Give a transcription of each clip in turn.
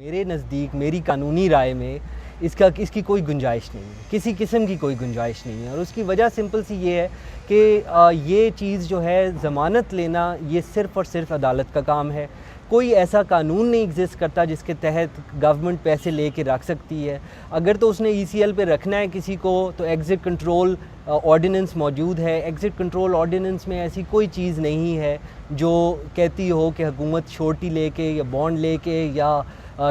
میرے نزدیک میری قانونی رائے میں اس کی کوئی گنجائش نہیں ہے، کسی قسم کی کوئی گنجائش نہیں ہے، اور اس کی وجہ سمپل سی یہ ہے کہ یہ چیز جو ہے ضمانت لینا یہ صرف اور صرف عدالت کا کام ہے۔ کوئی ایسا قانون نہیں ایگزسٹ کرتا جس کے تحت گورنمنٹ پیسے لے کے رکھ سکتی ہے۔ اگر تو اس نے ECL پہ رکھنا ہے کسی کو تو ایگزٹ کنٹرول آرڈیننس موجود ہے۔ ایگزٹ کنٹرول آرڈیننس میں ایسی کوئی چیز نہیں ہے جو کہتی ہو کہ حکومت شورٹی لے کے یا بانڈ لے کے یا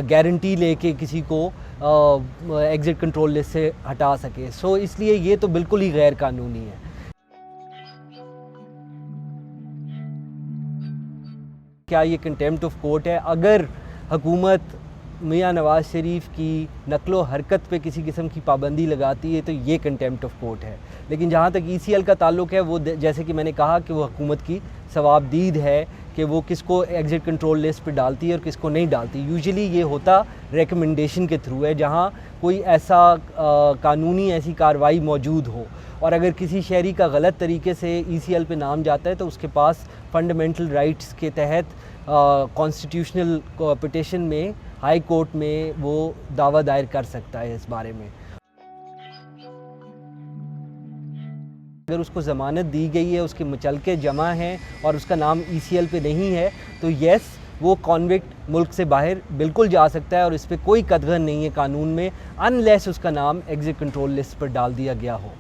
گارنٹی لے کے کسی کو ایگزٹ کنٹرول لسٹ سے ہٹا سکے۔ اس لیے یہ تو بالکل ہی غیر قانونی ہے۔ کیا یہ کنٹیمپٹ آف کورٹ ہے؟ اگر حکومت میاں نواز شریف کی نقل و حرکت پہ کسی قسم کی پابندی لگاتی ہے تو یہ کنٹیمپٹ آف کورٹ ہے، لیکن جہاں تک ECL کا تعلق ہے وہ جیسے کہ میں نے کہا کہ وہ حکومت کی ثوابدید ہے کہ وہ کس کو ایگزٹ کنٹرول لسٹ پہ ڈالتی ہے اور کس کو نہیں ڈالتی۔ یوزلی یہ ہوتا ریکمنڈیشن کے تھرو ہے، جہاں کوئی ایسا قانونی ایسی کارروائی موجود ہو، اور اگر کسی شہری کا غلط طریقے سے ECL پہ نام جاتا ہے تو اس کے پاس فنڈامنٹل رائٹس کے تحت کانسٹیٹیوشنل پٹیشن میں ہائی کورٹ میں وہ دعویٰ دائر کر سکتا ہے اس بارے میں۔ اگر اس کو ضمانت دی گئی ہے، اس کے مچلکے جمع ہیں اور اس کا نام ECL پہ نہیں ہے تو یس وہ کانوکٹ ملک سے باہر بالکل جا سکتا ہے، اور اس پہ کوئی قدغن نہیں ہے قانون میں، انلیس اس کا نام ایگزٹ کنٹرول لسٹ پر ڈال دیا گیا ہو۔